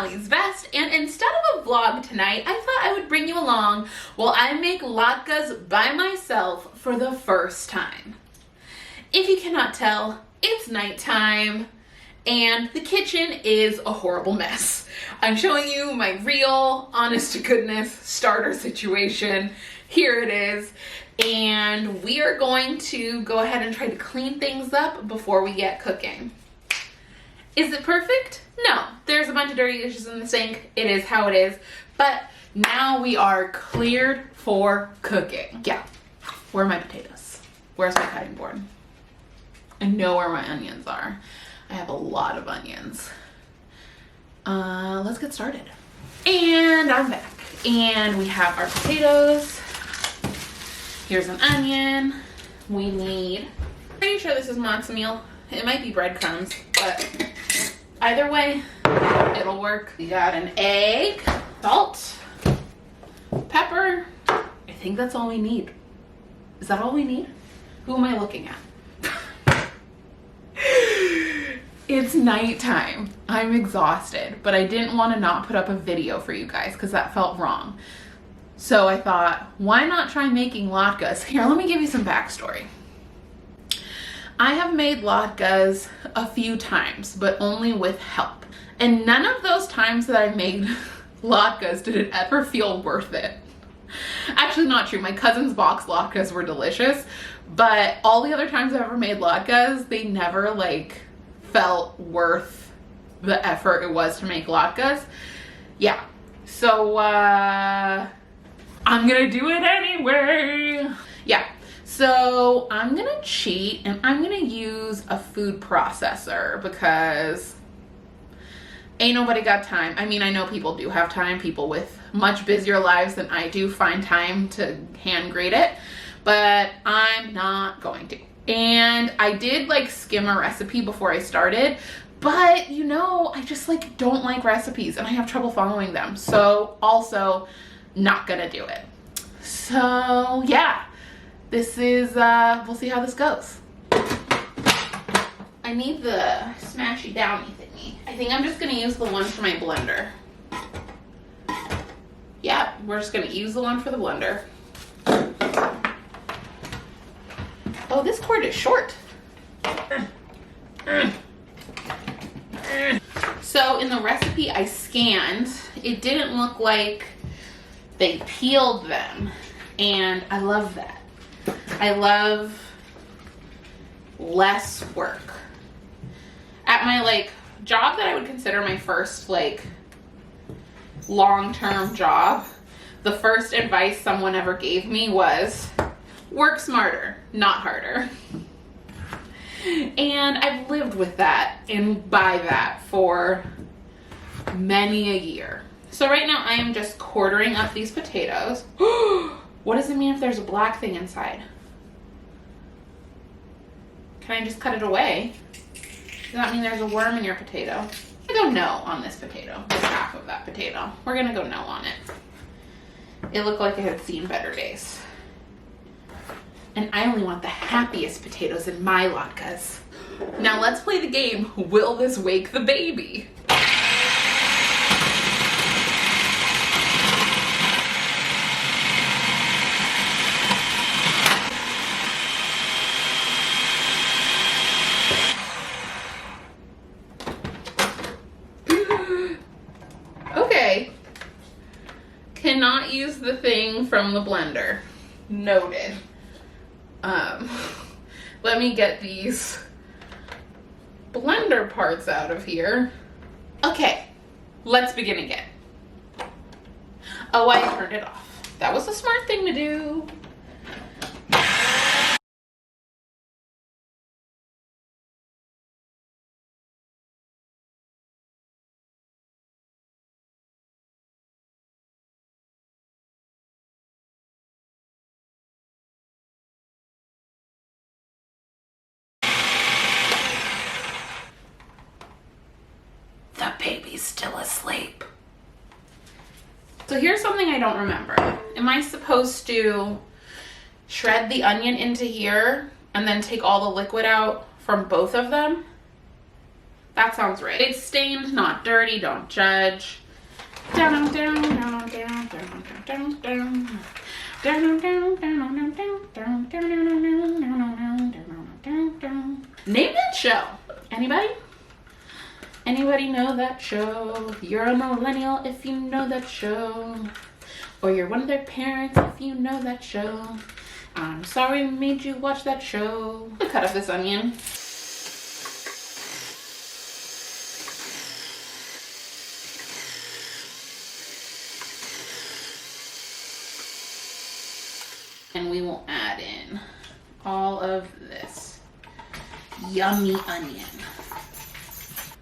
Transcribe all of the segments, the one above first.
Allie's Vest, and instead of a vlog tonight, I thought I would bring you along while I make latkes by myself for the first time. If you cannot tell, it's nighttime and the kitchen is a horrible mess. I'm showing you my real, honest to goodness starter situation. Here it is. And we are going to go ahead and try to clean things up before we get cooking. Is it perfect? No. There's a bunch of dirty dishes in the sink. It is how it is. But now we are cleared for cooking. Yeah. Where are my potatoes? Where's my cutting board? I know where my onions are. I have a lot of onions. Let's get started. And I'm back. And we have our potatoes. Here's an onion. We need, pretty sure this is matzo meal. It might be breadcrumbs, but either way, it'll work. We got an egg, salt, pepper. I think that's all we need. Is that all we need? Who am I looking at? It's nighttime. I'm exhausted, but I didn't want to not put up a video for you guys because that felt wrong. So I thought, why not try making latkes? Here, let me give you some backstory. I have made latkes a few times, but only with help. And none of those times that I made latkes did it ever feel worth it. Actually, not true. My cousin's box latkes were delicious, but all the other times I've ever made latkes, they never like felt worth the effort it was to make latkes. Yeah. So, I'm gonna do it anyway. Yeah, so I'm gonna cheat and I'm gonna use a food processor because ain't nobody got time. I mean, I know people do have time. People with much busier lives than I do find time to hand grate it, but I'm not going to. And I did like skim a recipe before I started, but you know, I just like don't like recipes and I have trouble following them. So also not gonna do it. So yeah, this is, we'll see how this goes. I need the smashy downy thingy. I think I'm just gonna use the one for my blender. Yeah, we're just gonna use the one for the blender. Oh, this cord is short. So in the recipe I scanned, it didn't look like they peeled them, and I love that. I love less work. At my like job that I would consider my first like long-term job, the first advice someone ever gave me was work smarter, not harder. And I've lived with that and by that for many a year. So right now I am just quartering up these potatoes. What does it mean if there's a black thing inside? Can I just cut it away? Does that mean there's a worm in your potato? I'm gonna go no on this potato, this half of that potato. We're gonna go no on it. It looked like it had seen better days. And I only want the happiest potatoes in my latkes. Now let's play the game, will this wake the baby? Okay. Cannot use the thing from the blender. Noted. Let me get these blender parts out of here. Okay, let's begin again. Oh, I turned it off. That was a smart thing to do. Baby's still asleep. So here's something I don't remember. Am I supposed to shred the onion into here and then take all the liquid out from both of them? That sounds right. It's stained, not dirty, don't judge. Down, down, down, down, down, down, down. Name that show. Anybody? Anybody know that show? You're a millennial if you know that show. Or you're one of their parents if you know that show. I'm sorry we made you watch that show. I'll cut up this onion. And we will add in all of this yummy onion.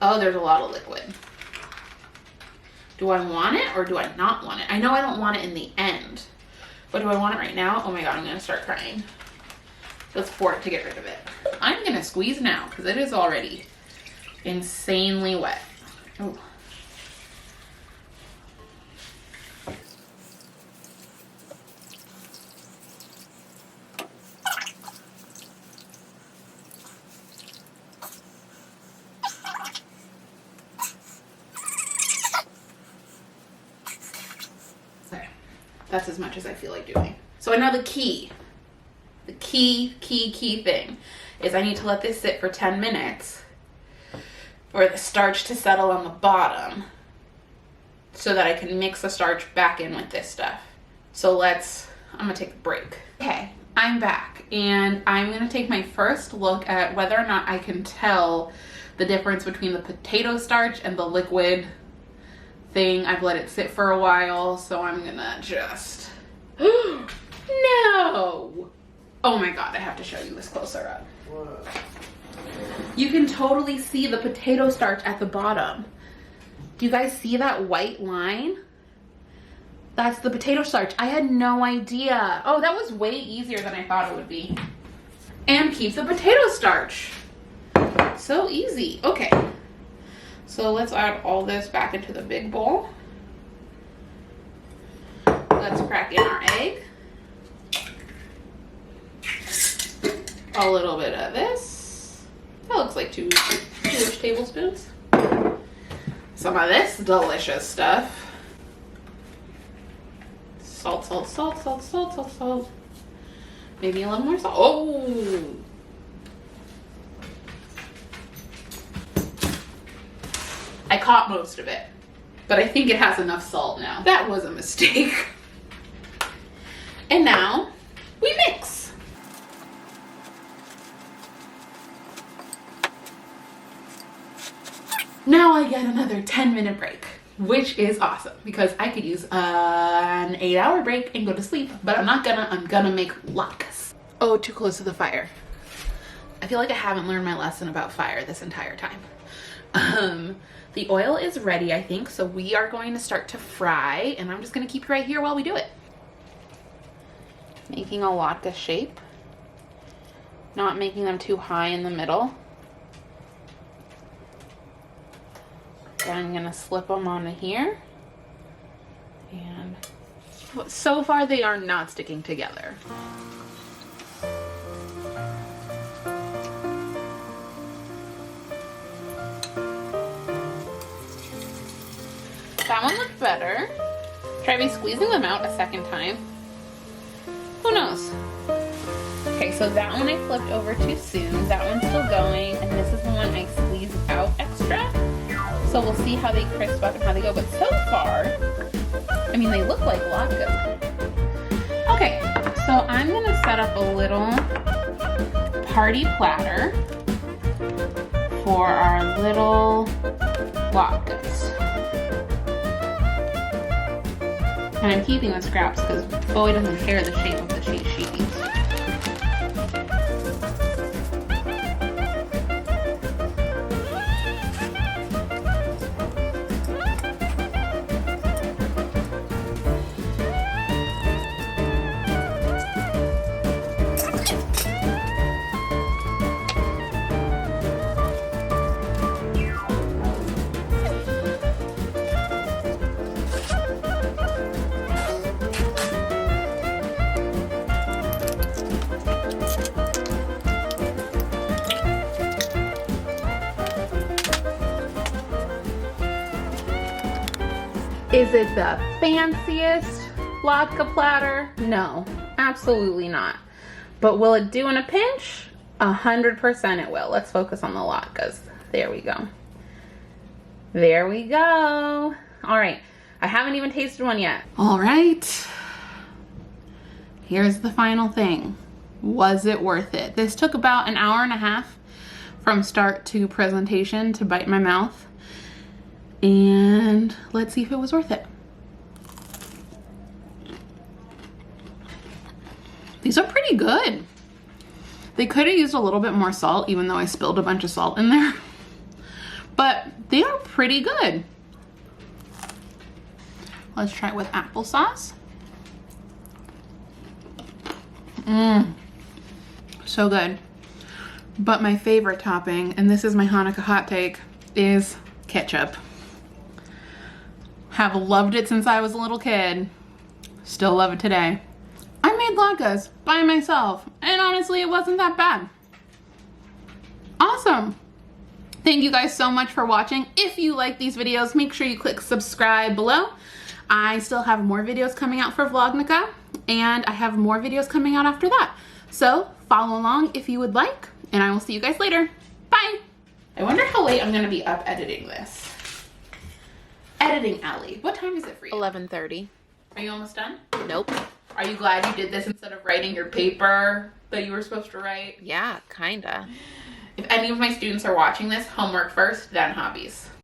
Oh, there's a lot of liquid. Do I want it or do I not want it? I know I don't want it in the end, but do I want it right now? Oh my God, I'm gonna start crying. Let's pour it to get rid of it. I'm gonna squeeze now because it is already insanely wet. Oh. That's as much as I feel like doing. So I know the key thing is I need to let this sit for 10 minutes for the starch to settle on the bottom so that I can mix the starch back in with this stuff. So I'm gonna take a break. Okay, I'm back and I'm gonna take my first look at whether or not I can tell the difference between the potato starch and the liquid thing. I've let it sit for a while, so I'm gonna just no. Oh my God, I have to show you this closer up. What? You can totally see the potato starch at the bottom. Do you guys see that white line? That's the potato starch. I had no idea. Oh, that was way easier than I thought it would be. And keep the potato starch. So easy. Okay. So let's add all this back into the big bowl. Let's crack in our egg. A little bit of this. That looks like two-ish tablespoons. Some of this delicious stuff. Salt, salt, salt, salt, salt, salt, salt. Maybe a little more salt. Oh! I caught most of it, but I think it has enough salt now. That was a mistake. And now we mix. Now I get another 10-minute break, which is awesome because I could use an 8-hour break and go to sleep, but I'm not gonna. I'm gonna make latkes. Oh, too close to the fire. I feel like I haven't learned my lesson about fire this entire time. The oil is ready, I think, so we are going to start to fry, and I'm just going to keep you right here while we do it. Making a latke shape. Not making them too high in the middle. Then I'm going to slip them onto here. And so far they are not sticking together. That one looked better. Try me squeezing them out a second time. Who knows? Okay, so that one I flipped over too soon. That one's still going, and this is the one I squeezed out extra. So we'll see how they crisp up and how they go. But so far, I mean, they look like latkes. Okay, so I'm gonna set up a little party platter for our little latkes. And I'm keeping the scraps because Bowie doesn't care the shape of the cheese she eats. Is it the fanciest latke platter? No, absolutely not. But will it do in a pinch? 100% it will. Let's focus on the latkes. There we go. There we go. All right, I haven't even tasted one yet. All right, here's the final thing. Was it worth it? This took about an hour and a half from start to presentation to bite my mouth. And let's see if it was worth it. These are pretty good. They could have used a little bit more salt, even though I spilled a bunch of salt in there. But they are pretty good. Let's try it with applesauce. Mmm. So good. But my favorite topping, and this is my Hanukkah hot take, is ketchup. Have loved it since I was a little kid. Still love it today. I made latkes by myself, and honestly, it wasn't that bad. Awesome. Thank you guys so much for watching. If you like these videos, make sure you click subscribe below. I still have more videos coming out for Vlognukkah, and I have more videos coming out after that. So follow along if you would like, and I will see you guys later. Bye. I wonder how late I'm gonna be up editing this. Editing Allie, what time is it for you? 11:30. Are you almost done? Nope. Are you glad you did this instead of writing your paper that you were supposed to write? Yeah, kinda. If any of my students are watching this, homework first, then hobbies.